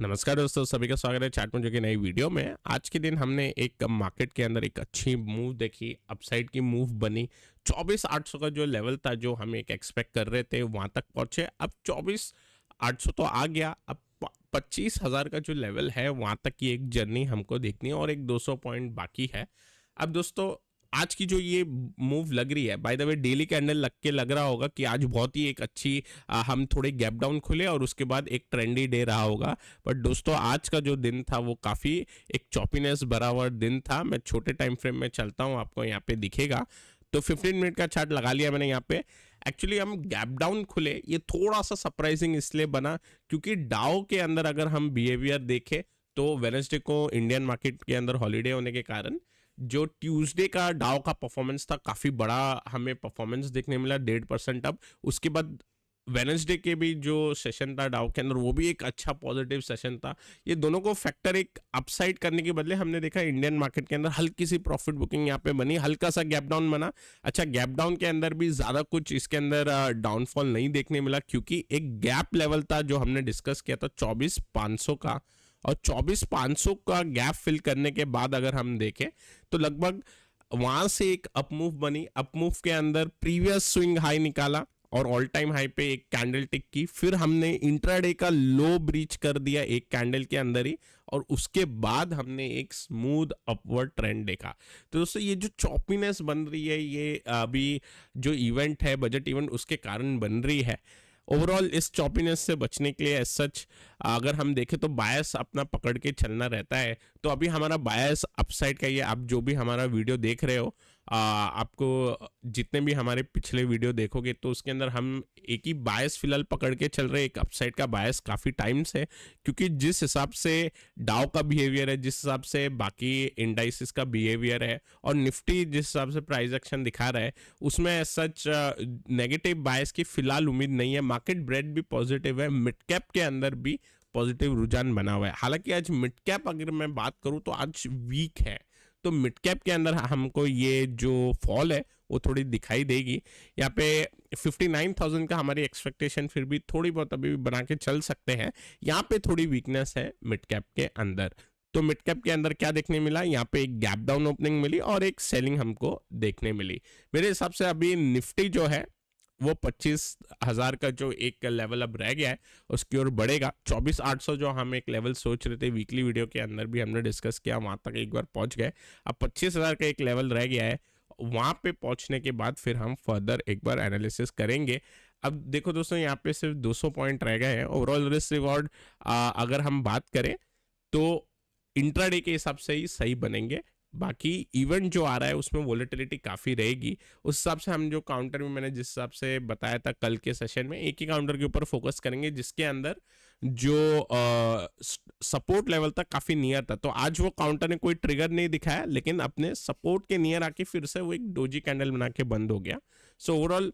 नमस्कार दोस्तों, सभी का स्वागत है चैट की नई वीडियो में। आज के दिन हमने एक मार्केट के अंदर एक अच्छी मूव देखी, अपसाइड की मूव बनी। 24,800 का जो लेवल था, जो हम एक एक्सपेक्ट कर रहे थे, वहां तक पहुंचे। अब 24,800 तो आ गया, अब 25,000 का जो लेवल है वहां तक की एक जर्नी हमको देखनी है और एक 200 पॉइंट बाकी है। अब दोस्तों, आज की जो ये मूव लग रही है, by the way daily candle लग के लग रहा होगा कि आज बहुत ही एक अच्छी हम थोड़े गैप डाउन खुले और उसके बाद एक ट्रेंडी डे रहा होगा। बट दोस्तों, आज का जो दिन था वो काफ़ी एक चॉपीनेस भरा हुआ दिन था। मैं छोटे टाइम फ्रेम में चलता हूँ, आपको यहाँ पे दिखेगा। तो 15 मिनट का चार्ट लगा लिया मैंने यहाँ पे। एक्चुअली हम गैप डाउन खुले, ये थोड़ा सा सरप्राइजिंग इसलिए बना क्योंकि डाउ के अंदर अगर हम बिहेवियर देखें तो वेनसडे को इंडियन मार्केट के अंदर हॉलीडे होने के कारण जो ट्यूसडे का डाउ का परफॉर्मेंस था, काफ़ी बड़ा हमें परफॉर्मेंस देखने मिला, 1.5%। अब उसके बाद वेनसडे के भी जो सेशन था डाउ के अंदर, वो भी एक अच्छा पॉजिटिव सेशन था। ये दोनों को फैक्टर एक अपसाइड करने के बदले हमने देखा इंडियन मार्केट के अंदर हल्की सी प्रॉफिट बुकिंग यहाँ पे बनी, हल्का सा गैप डाउन बना। अच्छा, गैप डाउन के अंदर भी ज़्यादा कुछ इसके अंदर डाउनफॉल नहीं देखने मिला क्योंकि एक गैप लेवल था जो हमने डिस्कस किया था 24,500 का। और 24,500 का गैप फिल करने के बाद अगर हम देखें तो लगभग वहां से एक अपमूव बनी। अपमूव के अंदर प्रीवियस स्विंग हाई निकाला और ऑल टाइम हाई पे एक कैंडल टिक की, फिर हमने इंट्राडे का लो ब्रीच कर दिया एक कैंडल के अंदर ही, और उसके बाद हमने एक स्मूथ अपवर्ड ट्रेंड देखा। तो दोस्तों, ये जो चॉपीनेस बन रही है, ये अभी जो इवेंट है, बजट इवेंट, उसके कारण बन रही है। ओवरऑल इस चॉपीनेस से बचने के लिए एज सच अगर हम देखें तो बायस अपना पकड़ के चलना रहता है। तो अभी हमारा बायस अपसाइड का, ये आप जो भी हमारा वीडियो देख रहे हो, आपको जितने भी हमारे पिछले वीडियो देखोगे तो उसके अंदर हम एक ही बायस फिलहाल पकड़ के चल रहे हैं, एक अपसाइड का बायस काफ़ी टाइम से। क्योंकि जिस हिसाब से डाउ का बिहेवियर है, जिस हिसाब से बाकी इंडाइसिस का बिहेवियर है, और निफ्टी जिस हिसाब से प्राइस एक्शन दिखा रहा है, उसमें सच नेगेटिव बायस की फिलहाल उम्मीद नहीं है। मार्केट ब्रेड भी पॉजिटिव है, मिड कैप के अंदर भी पॉजिटिव रुझान बना हुआ है। हालांकि आज मिड कैप अगर मैं बात करूं तो आज वीक है, तो मिड कैप के अंदर हमको ये जो फॉल है वो थोड़ी दिखाई देगी। यहाँ पे 59,000 का हमारी एक्सपेक्टेशन फिर भी थोड़ी बहुत अभी भी बना के चल सकते हैं। यहाँ पे थोड़ी वीकनेस है मिड कैप के अंदर। तो मिड कैप के अंदर क्या देखने मिला, यहाँ पे एक गैप डाउन ओपनिंग मिली और एक सेलिंग हमको देखने मिली। मेरे हिसाब से अभी निफ्टी जो है वो 25,000 का जो एक लेवल अब रह गया है उसकी ओर बढ़ेगा। 24,800 जो हम एक लेवल सोच रहे थे, वीकली वीडियो के अंदर भी हमने डिस्कस किया, वहां तक एक बार पहुंच गए। अब 25,000 का एक लेवल रह गया है, वहां पे पहुंचने के बाद फिर हम फर्दर एक बार एनालिसिस करेंगे। अब देखो दोस्तों, यहाँ पे सिर्फ 200 पॉइंट रह गए हैं। ओवरऑल रिस्क रिवॉर्ड अगर हम बात करें तो इंट्राडे के हिसाब से ही सही बनेंगे। बाकी इवेंट जो आ रहा है उसमें वोलेटिलिटी काफ़ी रहेगी। उस हिसाब से हम जो काउंटर में मैंने जिस हिसाब से बताया था कल के सेशन में, एक ही काउंटर के ऊपर फोकस करेंगे जिसके अंदर जो सपोर्ट लेवल तक काफ़ी नियर था। तो आज वो काउंटर ने कोई ट्रिगर नहीं दिखाया, लेकिन अपने सपोर्ट के नियर आके फिर से वो एक डोजी कैंडल बना के बंद हो गया। So overall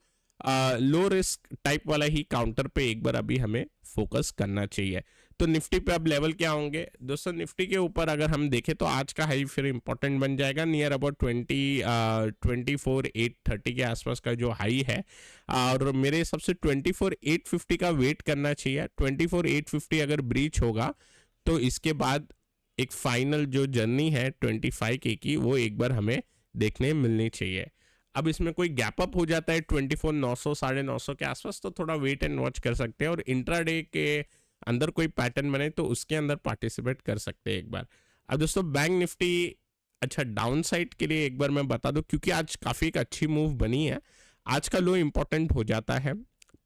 low risk type वाला ही काउंटर पे एक बार अभी हमें फोकस करना चाहिए। तो निफ्टी पे अब लेवल क्या होंगे दोस्तों? निफ्टी के ऊपर अगर हम देखें तो आज का हाई फिर इंपॉर्टेंट बन जाएगा, नियर अबाउट 24,830 के आसपास का जो हाई है। और मेरे हिसाब से 24,850 का वेट करना चाहिए। 24,850 अगर ब्रीच होगा तो इसके बाद एक फाइनल जो जर्नी है 25K की, वो एक बार हमें देखने मिलनी चाहिए। अब इसमें कोई गैप अप हो जाता है 24,900 950 के आसपास तो थोड़ा वेट एंड वॉच कर सकते हैं, और इंट्राडे के अंदर कोई पैटर्न बने तो उसके अंदर पार्टिसिपेट कर सकते हैं एक बार। अब दोस्तों, बैंक निफ्टी अच्छा डाउन साइड के लिए एक बार मैं बता दूं, क्योंकि आज काफ़ी एक अच्छी मूव बनी है। आज का लो इंपॉर्टेंट हो जाता है,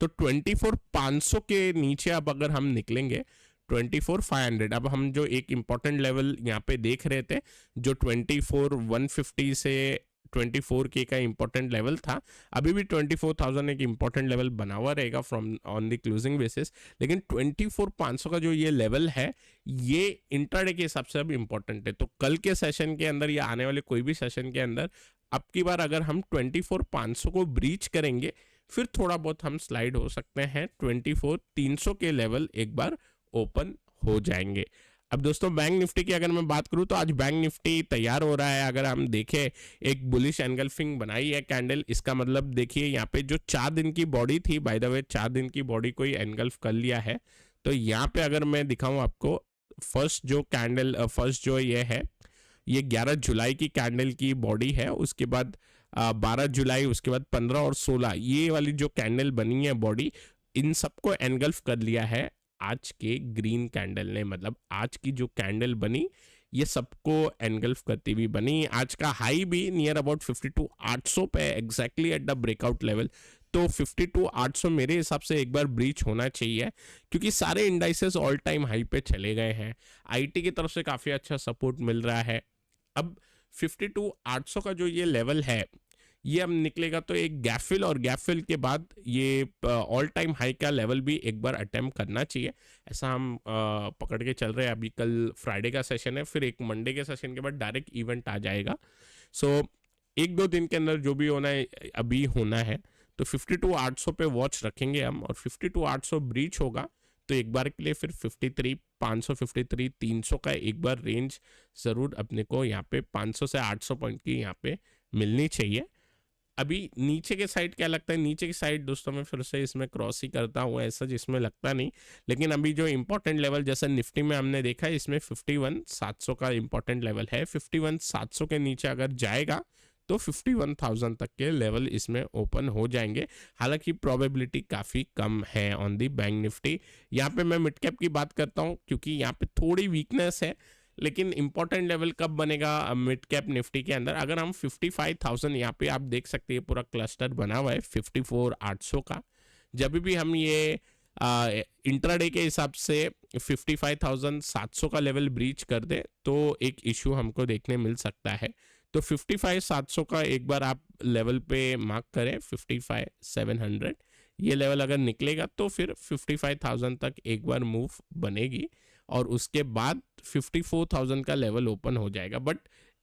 तो 24,500 के नीचे अब अगर हम निकलेंगे 24,500, अब हम जो एक इंपॉर्टेंट लेवल यहाँ पे देख रहे थे जो 24,150 से 24K का इंपॉर्टेंट लेवल था, अभी भी 24,000 एक इंपॉर्टेंट लेवल बना हुआ रहेगा from on the closing basis. लेकिन 24,500 का जो ये लेवल है, ये इंट्राडे के हिसाब से अब इंपॉर्टेंट है। तो कल के सेशन के अंदर या आने वाले कोई भी सेशन के अंदर अब की बार अगर हम 24,500 को ब्रीच करेंगे, फिर थोड़ा बहुत हम स्लाइड हो सकते हैं, 24,300 के लेवल एक बार ओपन हो जाएंगे। अब दोस्तों, बैंक निफ्टी की अगर मैं बात करूं तो आज बैंक निफ्टी तैयार हो रहा है। अगर हम देखें, एक बुलिश एनगल्फिंग बनाई है कैंडल, इसका मतलब देखिए यहाँ पे जो 4 दिन की बॉडी थी, बाय द वे 4 दिन की बॉडी को ही एनगल्फ कर लिया है। तो यहाँ पे अगर मैं दिखाऊं आपको, फर्स्ट जो ये है, ये 11 जुलाई की कैंडल की बॉडी है। उसके बाद 12 जुलाई, उसके बाद 15 और 16, ये वाली जो कैंडल बनी है बॉडी, इन सबको एनगल्फ कर लिया है आज के ग्रीन कैंडल ने। मतलब आज की जो कैंडल बनी ये सबको एनगल्फ करती हुई बनी। आज का हाई भी नियर अबाउट 52,800 पे exactly at the breakout level. तो 52,800 मेरे हिसाब से एक बार ब्रीच होना चाहिए, क्योंकि सारे इंडाइसेस ऑल टाइम हाई पे चले गए हैं। आईटी की तरफ से काफ़ी अच्छा सपोर्ट मिल रहा है। अब 52,800 का जो ये लेवल है, ये अब निकलेगा तो एक गैप फिल, और गैप फिल के बाद ये ऑल टाइम हाई का लेवल भी एक बार अटेम्प्ट करना चाहिए, ऐसा हम पकड़ के चल रहे हैं। अभी कल फ्राइडे का सेशन है, फिर एक मंडे के सेशन के बाद डायरेक्ट इवेंट आ जाएगा। सो एक दो दिन के अंदर जो भी होना है अभी होना है। तो 52,800 पे वॉच रखेंगे हम, और 52,800 ब्रीच होगा तो एक बार के लिए फिर 53,500, 53,300 का एक बार रेंज ज़रूर अपने को यहाँ पे 500 से 800 पॉइंट की यहाँ पे मिलनी चाहिए। अभी नीचे के साइड क्या लगता है, नीचे की साइड दोस्तों मैं फिर से इसमें क्रॉस ही करता हूँ, ऐसा जिसमें लगता नहीं। लेकिन अभी जो इंपॉर्टेंट लेवल जैसे निफ्टी में हमने देखा है, इसमें 51,700 का इंपॉर्टेंट लेवल है। 51,700 के नीचे अगर जाएगा तो 51,000 तक के लेवल इसमें ओपन हो जाएंगे। हालांकि प्रोबेबिलिटी काफ़ी कम है ऑन दी बैंक निफ्टी। यहाँ पे मैं मिड कैप की बात करता हूँ क्योंकि यहाँ पे थोड़ी वीकनेस है, लेकिन इंपॉर्टेंट लेवल कब बनेगा मिड कैप निफ्टी के अंदर, अगर हम 55,000, यहाँ पे आप देख सकते हैं पूरा क्लस्टर बना हुआ है 54,800 का। जब भी हम ये इंट्राडे के हिसाब से 55,700 का लेवल ब्रीच कर दे तो एक इशू हमको देखने मिल सकता है। तो 55,700 का एक बार आप लेवल पे मार्क करें, 55,700 ये लेवल अगर निकलेगा तो फिर 55,000 तक एक बार मूव बनेगी, और उसके बाद 54,000 का लेवल ओपन हो जाएगा। बट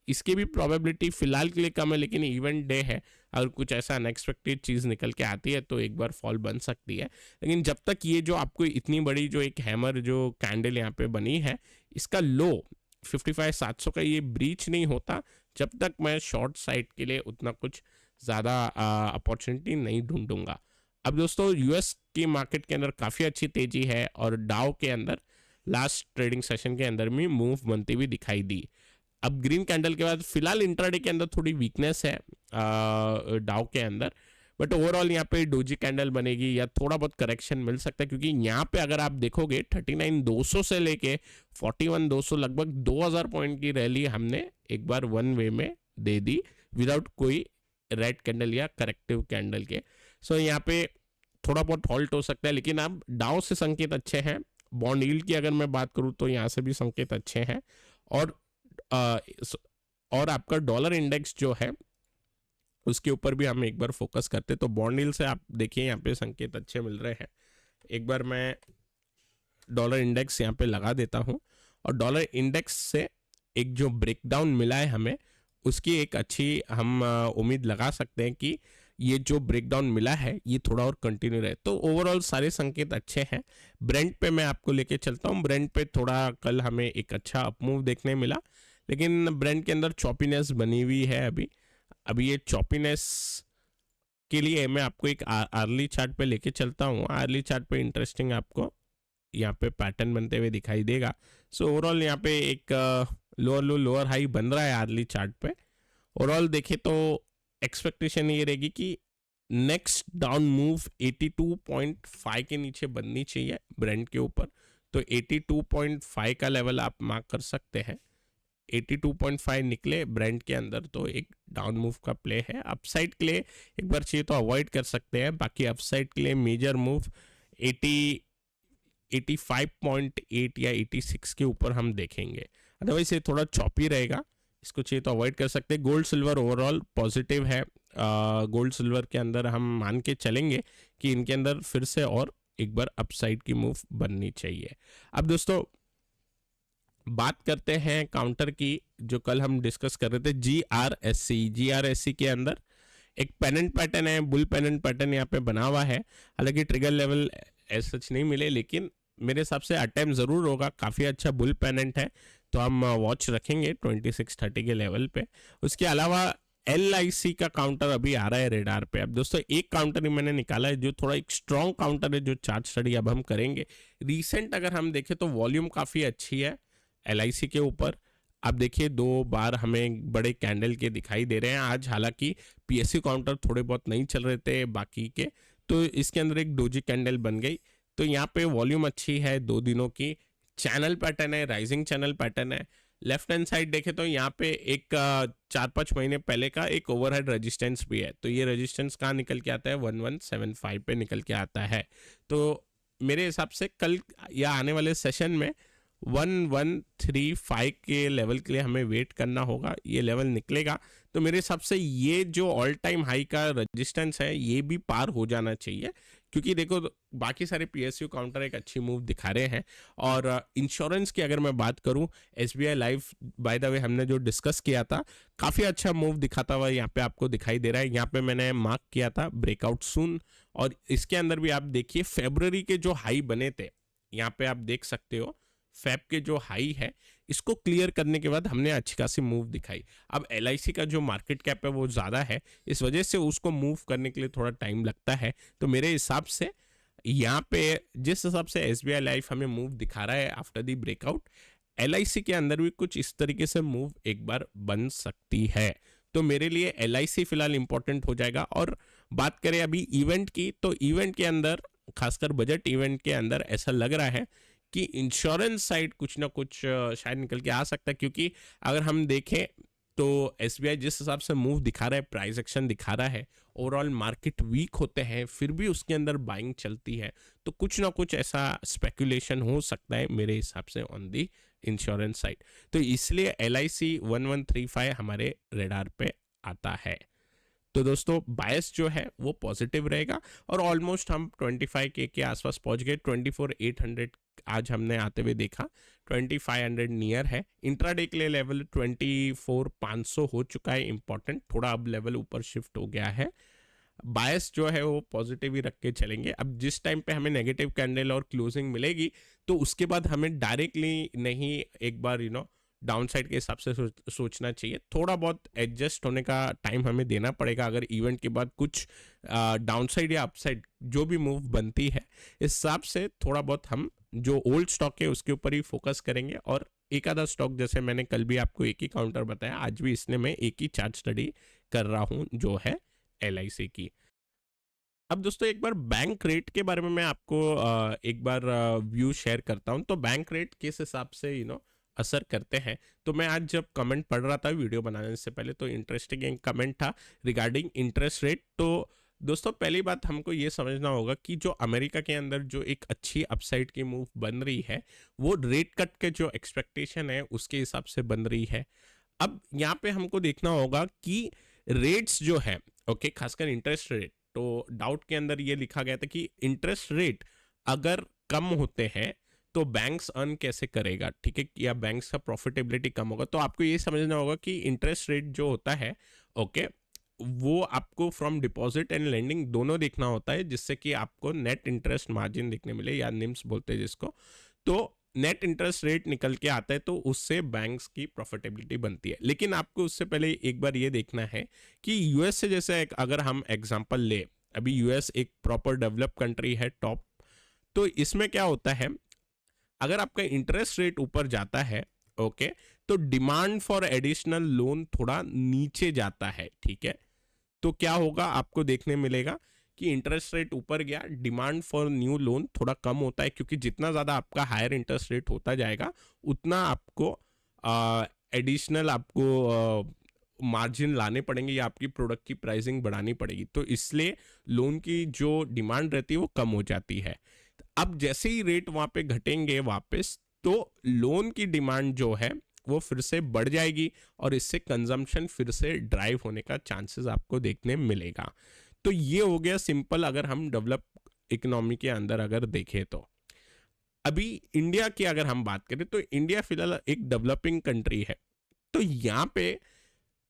इसकी भी प्रोबेबिलिटी फिलहाल के लिए कम है, लेकिन इवेंट डे है, अगर कुछ ऐसा अनएक्सपेक्टेड चीज़ निकल के आती है तो एक बार फॉल बन सकती है। लेकिन जब तक ये जो आपको इतनी बड़ी जो एक हैमर जो कैंडल यहाँ पे बनी है, इसका लो 55,700 का ये ब्रीच नहीं होता, जब तक मैं शॉर्ट साइड के लिए उतना कुछ ज़्यादा अपॉर्चुनिटी नहीं ढूंढूंगा। अब दोस्तों यूएस की मार्केट के अंदर काफ़ी अच्छी तेज़ी है, और डाउ के अंदर लास्ट ट्रेडिंग सेशन के अंदर में मूव बनती हुई दिखाई दी। अब ग्रीन कैंडल के बाद फिलहाल इंट्राडे के अंदर थोड़ी वीकनेस है डाउ के अंदर, बट ओवरऑल यहाँ पे डोजी कैंडल बनेगी या थोड़ा बहुत करेक्शन मिल सकता है, क्योंकि यहाँ पे अगर आप देखोगे 39,200 से लेके 41,200 लगभग 2,000 पॉइंट की रैली हमने एक बार वन वे में दे दी विदाउट कोई रेड कैंडल या करेक्टिव कैंडल के। सो यहाँ पे थोड़ा बहुत हॉल्ट हो सकता है, लेकिन अब डाउ से संकेत अच्छे हैं। बॉन्ड यील्ड की अगर मैं बात करूँ तो यहाँ से भी संकेत अच्छे हैं, और आपका डॉलर इंडेक्स जो है उसके ऊपर भी हम एक बार फोकस करते, तो बॉन्ड यील्ड से आप देखिए यहाँ पे संकेत अच्छे मिल रहे हैं। एक बार मैं डॉलर इंडेक्स यहाँ पे लगा देता हूँ, और डॉलर इंडेक्स से एक जो ब्रेकडाउन मिला है हमें, उसकी एक अच्छी हम उम्मीद लगा सकते हैं कि ये जो ब्रेकडाउन मिला है ये थोड़ा और कंटिन्यू रहे। तो ओवरऑल सारे संकेत अच्छे हैं। ब्रेंट पे मैं आपको लेके चलता हूँ। ब्रेंट पे थोड़ा कल हमें एक अच्छा अपमूव देखने मिला, लेकिन ब्रेंट के अंदर चॉपीनेस बनी हुई है। अभी ये चॉपीनेस के लिए मैं आपको एक आर्ली चार्ट पे लेके चलता हूँ। आर्ली चार्ट पे इंटरेस्टिंग आपको यहाँ पे पैटर्न बनते हुए दिखाई देगा। सो ओवरऑल यहाँ पे एक लोअर लो लोअर हाई बन रहा है आर्ली चार्ट पे। ओवरऑल देखे तो एक्सपेक्टेशन ये रहेगी कि नेक्स्ट डाउन मूव 82.5 के नीचे बननी चाहिए ब्रेंट के ऊपर। तो 82.5 का लेवल आप मार्क कर सकते हैं। 82.5 निकले ब्रेंट के अंदर तो एक डाउन मूव का प्ले है। अपसाइड के लिए एक बार चाहिए तो अवॉइड कर सकते हैं, बाकी अपसाइड के लिए मेजर मूव 85.8 या 86 के ऊपर हम देखेंगे। अदरवाइज ये थोड़ा चॉपी रहेगा, इसको चाहिए तो अवॉइड कर सकते हैं। गोल्ड सिल्वर ओवरऑल पॉजिटिव है। गोल्ड सिल्वर के अंदर हम मान के चलेंगे कि इनके अंदर फिर से और एक बार अपसाइड की मूव बननी चाहिए। अब दोस्तों बात करते हैं काउंटर की, जो कल हम डिस्कस कर रहे थे। जीआरएससी के अंदर एक पेनेंट पैटर्न है, बुल पेनेंट पैटर्न यहाँ पे बना हुआ है। हालांकि ट्रिगर लेवल ऐसा सच नहीं मिले, लेकिन मेरे हिसाब से अटेम्प्ट ज़रूर होगा। काफ़ी अच्छा बुल पेनेंट है, तो हम वॉच रखेंगे 2630 के लेवल पे। उसके अलावा LIC का काउंटर अभी आ रहा है रेडार पे। अब दोस्तों एक काउंटर ही मैंने निकाला है जो थोड़ा एक स्ट्रॉन्ग काउंटर है, जो चार्ट स्टडी अब हम करेंगे। रिसेंट अगर हम देखें तो वॉल्यूम काफ़ी अच्छी है LIC के ऊपर। आप देखिए 2 बार हमें बड़े कैंडल के दिखाई दे रहे हैं आज, हालांकि PSU काउंटर थोड़े बहुत नहीं चल रहे थे बाकी के, तो इसके अंदर एक डोजी कैंडल बन गई। तो यहाँ पे वॉल्यूम अच्छी है 2 दिनों की, चैनल पैटर्न है, राइजिंग चैनल पैटर्न है। लेफ्ट हैंड साइड देखें तो यहाँ पे एक 4-5 महीने पहले का एक ओवरहेड रेजिस्टेंस भी है। तो ये रेजिस्टेंस कहाँ निकल के आता है, 1175 पे निकल के आता है। तो मेरे हिसाब से कल या आने वाले सेशन में 1135 के लेवल के लिए हमें वेट करना होगा। ये लेवल निकलेगा तो मेरे हिसाब से ये जो ऑल टाइम हाई का रेजिस्टेंस है ये भी पार हो जाना चाहिए, क्योंकि देखो बाकी सारे PSU काउंटर एक अच्छी मूव दिखा रहे हैं। और इंश्योरेंस की अगर मैं बात करूं, SBI life by the way हमने जो डिस्कस किया था, काफ़ी अच्छा मूव दिखाता हुआ यहाँ पे आपको दिखाई दे रहा है। यहाँ पे मैंने मार्क किया था ब्रेकआउट सून, और इसके अंदर भी आप देखिए फरवरी के जो हाई बने थे, यहाँ पे आप देख सकते हो फैब के जो हाई है इसको क्लियर करने के बाद हमने अच्छी खासी मूव दिखाई। अब LIC का जो मार्केट कैप है वो ज़्यादा है, इस वजह से उसको मूव करने के लिए थोड़ा टाइम लगता है। तो मेरे हिसाब से यहाँ पे जिस हिसाब से SBI लाइफ हमें मूव दिखा रहा है आफ्टर दी ब्रेकआउट, LIC के अंदर भी कुछ इस तरीके से मूव एक बार बन सकती है। तो मेरे लिए LIC फिलहाल इंपॉर्टेंट हो जाएगा। और बात करें अभी इवेंट की, तो इवेंट के अंदर खासकर बजट इवेंट के अंदर ऐसा लग रहा है कि इंश्योरेंस साइड कुछ ना कुछ शायद निकल के आ सकता है, क्योंकि अगर हम देखें तो SBI जिस हिसाब से मूव दिखा रहा है, प्राइस एक्शन दिखा रहा है, ओवरऑल मार्केट वीक होते हैं फिर भी उसके अंदर बाइंग चलती है, तो कुछ ना कुछ ऐसा स्पेकुलेशन हो सकता है मेरे हिसाब से ऑन दी इंश्योरेंस साइड। तो इसलिए LIC 1135 हमारे रेडार पे आता है। तो दोस्तों बायस जो है वो पॉजिटिव रहेगा, और ऑलमोस्ट हम 25K के आसपास पहुंच गए। 24,800 आज हमने आते हुए देखा, 2500 नियर है। इंट्राडे के लिए लेवल 24,500 हो चुका है इंपॉर्टेंट, थोड़ा अब लेवल ऊपर शिफ्ट हो गया है। बायस जो है वो पॉजिटिव ही रख के चलेंगे। अब जिस टाइम पे हमें नेगेटिव कैंडल और क्लोजिंग मिलेगी तो उसके बाद हमें डायरेक्टली नहीं, एक बार डाउन साइड के हिसाब से सोचना चाहिए। थोड़ा बहुत एडजस्ट होने का टाइम हमें देना पड़ेगा। अगर इवेंट के बाद कुछ डाउन साइड या अपसाइड जो भी मूव बनती है, इस हिसाब से थोड़ा बहुत हम जो ओल्ड स्टॉक है उसके ऊपर ही फोकस करेंगे। और एक आधा स्टॉक, जैसे मैंने कल भी आपको एक ही काउंटर बताया, आज भी इसने मैं एक ही चार्ट स्टडी कर रहा हूँ जो है LIC की। अब दोस्तों एक बार बैंक रेट के बारे में मैं आपको एक बार व्यू शेयर करता हूं। तो बैंक रेट किस हिसाब से असर करते हैं, तो मैं आज जब कमेंट पढ़ रहा था वीडियो बनाने से पहले, तो इंटरेस्टिंग एक कमेंट था रिगार्डिंग इंटरेस्ट रेट। तो दोस्तों पहली बात हमको ये समझना होगा कि जो अमेरिका के अंदर जो एक अच्छी अपसाइड की मूव बन रही है, वो रेट कट के जो एक्सपेक्टेशन है उसके हिसाब से बन रही है। अब यहाँ पे हमको देखना होगा कि रेट्स जो है, ओके, खासकर इंटरेस्ट रेट, तो डाउट के अंदर ये लिखा गया था कि इंटरेस्ट रेट अगर कम होते हैं तो बैंक्स अर्न कैसे करेगा, ठीक है, या बैंक्स का प्रॉफिटेबिलिटी कम होगा। तो आपको ये समझना होगा कि इंटरेस्ट रेट जो होता है, ओके, वो आपको फ्रॉम डिपॉजिट एंड लेंडिंग दोनों देखना होता है, जिससे कि आपको नेट इंटरेस्ट मार्जिन देखने मिले, या निम्स बोलते हैं जिसको। तो नेट इंटरेस्ट रेट निकल के आता है तो उससे बैंक्स की प्रॉफिटेबिलिटी बनती है। लेकिन आपको उससे पहले एक बार ये देखना है कि यूएस से, जैसे अगर हम एग्जांपल ले, अभी यूएस एक प्रॉपर डेवलप कंट्री है टॉप, तो इसमें क्या होता है, अगर आपका इंटरेस्ट रेट ऊपर जाता है, ओके, तो डिमांड फॉर एडिशनल लोन थोड़ा नीचे जाता है, ठीक है। तो क्या होगा, आपको देखने मिलेगा कि इंटरेस्ट रेट ऊपर गया, डिमांड फॉर न्यू लोन थोड़ा कम होता है, क्योंकि जितना ज़्यादा आपका हायर इंटरेस्ट रेट होता जाएगा उतना आपको एडिशनल आपको मार्जिन लाने पड़ेंगे, या आपकी प्रोडक्ट की प्राइसिंग बढ़ानी पड़ेगी। तो इसलिए लोन की जो डिमांड रहती है वो कम हो जाती है। अब जैसे ही रेट वहाँ पे घटेंगे वापस, तो लोन की डिमांड जो है वो फिर से बढ़ जाएगी, और इससे कंजम्पशन फिर से ड्राइव होने का चांसेस आपको देखने मिलेगा। तो ये हो गया सिंपल, अगर हम डेवलप इकोनॉमी के अंदर अगर देखें तो। अभी इंडिया की अगर हम बात करें तो इंडिया फिलहाल एक डेवलपिंग कंट्री है। तो यहाँ पे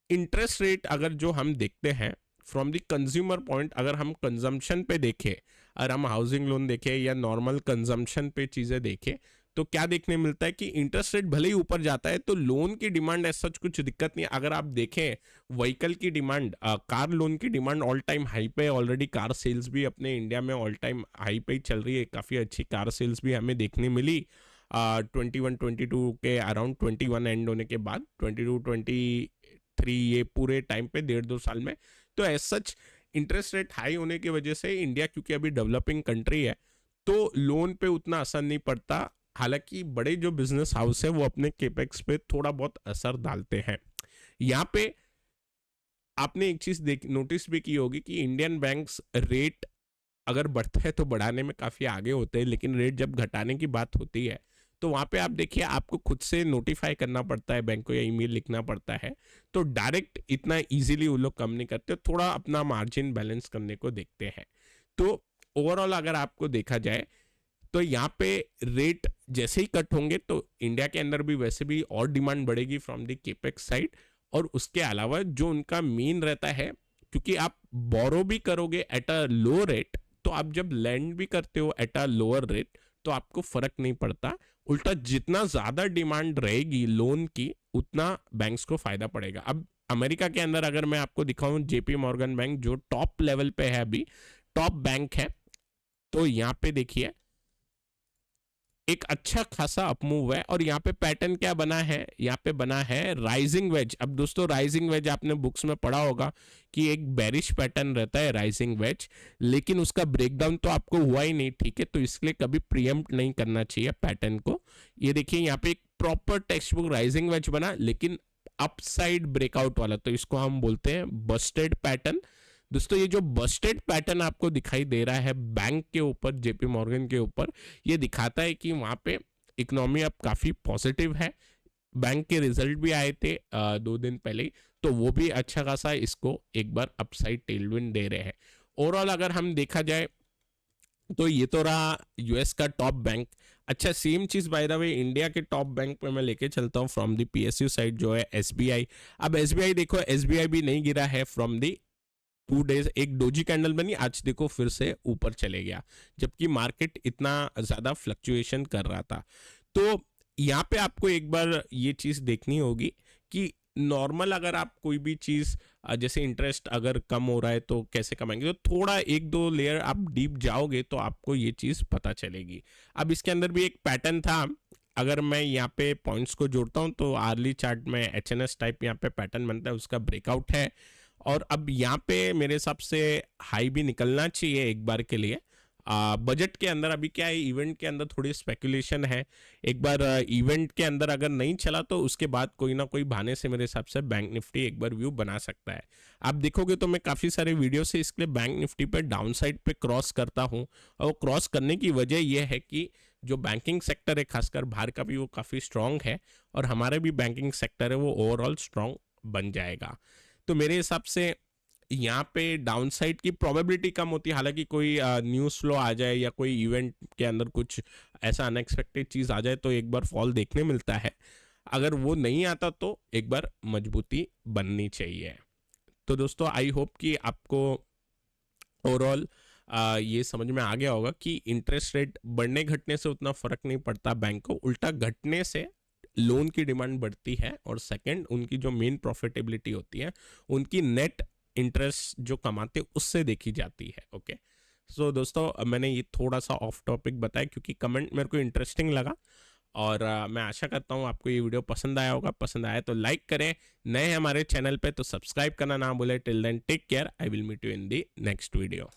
इंटरेस्ट रेट अगर जो हम देखते हैं फ्रॉम द कंज्यूमर पॉइंट, अगर हम कंजम्पशन पे देखें, अगर हम हाउसिंग लोन देखें या नॉर्मल कंजम्पशन पे चीज़ें देखें, तो क्या देखने मिलता है कि इंटरेस्ट रेट भले ही ऊपर जाता है तो लोन की डिमांड ऐसा कुछ दिक्कत नहीं। अगर आप देखें व्हीकल की डिमांड, कार लोन की डिमांड ऑल टाइम हाई पे ऑलरेडी, कार सेल्स भी अपने इंडिया में ऑल टाइम हाई पे ही चल रही है, काफ़ी अच्छी कार सेल्स भी हमें देखने मिली 21-22 के अराउंड, 21 एंड होने के बाद 22-23 ये पूरे टाइम पे 1.5-2 साल में। तो as such interest rate high होने की वजह से इंडिया, क्योंकि अभी डेवलपिंग कंट्री है, तो लोन पे उतना असर नहीं पड़ता। हालांकि बड़े जो बिजनेस हाउस है वो अपने केपेक्स पे थोड़ा बहुत असर डालते हैं। यहाँ पे आपने एक चीज नोटिस भी की होगी कि इंडियन बैंक्स रेट अगर बढ़ता है तो बढ़ाने में काफी आगे होते हैं, लेकिन रेट जब घटाने की बात होती है तो वहां पे आप देखिए आपको खुद से नोटिफाई करना पड़ता है बैंक को या ईमेल लिखना पड़ता है। तो डायरेक्ट इतना इजीली वो लोग कम नहीं करते, थोड़ा अपना मार्जिन बैलेंस करने को देखते हैं। तो ओवरऑल अगर आपको देखा जाए तो यहाँ पे रेट जैसे ही कट होंगे तो इंडिया के अंदर भी वैसे भी और डिमांड बढ़ेगी फ्रॉम द केपेक्स साइड। और उसके अलावा जो उनका मेन रहता है, क्योंकि आप बोरो भी करोगे एट अ लो रेट, तो आप जब लैंड भी करते हो एट अ लोअर रेट तो आपको फर्क नहीं पड़ता। उल्टा जितना ज्यादा डिमांड रहेगी लोन की उतना बैंक्स को फायदा पड़ेगा। अब अमेरिका के अंदर अगर मैं आपको दिखाऊं, जेपी मॉर्गन बैंक जो टॉप लेवल पे है, अभी टॉप बैंक है, तो यहाँ पे देखिए एक अच्छा खासा अपमूव है। और यहाँ पे पैटर्न क्या बना है, यहाँ पे बना है राइजिंग वेज। अब दोस्तों राइजिंग वेज आपने बुक्स में पढ़ा होगा कि एक बेरिश पैटर्न रहता है राइजिंग वेज, लेकिन उसका ब्रेकडाउन तो आपको हुआ ही नहीं, ठीक है, तो इसलिए कभी प्रीएम्प्ट नहीं करना चाहिए पैटर्न को। ये देखिए यहाँ पे एक proper text book rising veg बना, लेकिन अपसाइड ब्रेकआउट वाला, तो इसको हम बोलते हैं बस्टेड पैटर्न। दोस्तों ये जो बस्टेड पैटर्न आपको दिखाई दे रहा है बैंक के ऊपर, जेपी मॉर्गन के ऊपर, ये दिखाता है कि वहां पे इकोनॉमी अब काफी पॉजिटिव है। बैंक के रिजल्ट भी आए थे 2 दिन पहले ही, तो वो भी अच्छा खासा इसको एक बार अपसाइड टेलविंड दे रहे हैं। ओवरऑल अगर हम देखा जाए तो ये तो रहा यूएस का टॉप बैंक। अच्छा सेम चीज बाय द वे इंडिया के टॉप बैंक पे मैं लेके चलता हूँ फ्रॉम द पीएसयू साइड, जो है एसबीआई। अब एसबीआई देखो, एसबीआई भी नहीं गिरा है फ्रॉम द 2 डेज, एक डोजी कैंडल बनी, आज देखो फिर से ऊपर चले गया, जबकि मार्केट इतना ज्यादा फ्लक्चुएशन कर रहा था। तो यहाँ पे आपको एक बार ये चीज देखनी होगी कि नॉर्मल अगर आप कोई भी चीज जैसे इंटरेस्ट अगर कम हो रहा है तो कैसे कमाएंगे, तो थोड़ा 1-2 लेयर आप डीप जाओगे तो आपको ये चीज पता चलेगी। अब इसके अंदर भी एक पैटर्न था, अगर मैं यहाँ पे पॉइंट्स को जोड़ता हूँ तो आर्ली चार्ट में एचएनएस टाइप यहाँ पे पैटर्न बनता है, उसका ब्रेकआउट है। और अब यहाँ पे मेरे हिसाब से हाई भी निकलना चाहिए एक बार के लिए। बजट के अंदर अभी क्या है, इवेंट के अंदर थोड़ी स्पेकुलेशन है। एक बार इवेंट के अंदर अगर नहीं चला तो उसके बाद कोई ना कोई बहाने से मेरे हिसाब से बैंक निफ्टी एक बार व्यू बना सकता है। आप देखोगे तो मैं काफ़ी सारे वीडियो से इसके लिए बैंक निफ्टी पे डाउन साइड पे क्रॉस करता हूँ, और क्रॉस करने की वजह यह है कि जो बैंकिंग सेक्टर है खासकर बाहर का भी वो काफ़ी स्ट्रांग है, और हमारे भी बैंकिंग सेक्टर है वो ओवरऑल स्ट्रांग बन जाएगा। तो मेरे हिसाब से यहाँ पे डाउनसाइड की प्रोबेबिलिटी कम होती है। हालांकि कोई न्यूज़ फ्लो आ जाए या कोई इवेंट के अंदर कुछ ऐसा अनएक्सपेक्टेड चीज़ आ जाए तो एक बार फॉल देखने मिलता है, अगर वो नहीं आता तो एक बार मजबूती बननी चाहिए। तो दोस्तों आई होप कि आपको ओवरऑल ये समझ में आ गया होगा कि इंटरेस्ट रेट बढ़ने घटने से उतना फर्क नहीं पड़ता बैंक को, उल्टा घटने से लोन की डिमांड बढ़ती है, और सेकंड उनकी जो मेन प्रॉफिटेबिलिटी होती है उनकी नेट इंटरेस्ट जो कमाते उससे देखी जाती है। ओके सो दोस्तों मैंने ये थोड़ा सा ऑफ टॉपिक बताया क्योंकि कमेंट मेरे को इंटरेस्टिंग लगा, और मैं आशा करता हूँ आपको ये वीडियो पसंद आया होगा। पसंद आया तो लाइक करें, नए हमारे चैनल पे तो सब्सक्राइब करना ना भूलें। Till then take care, I will meet you in the next video.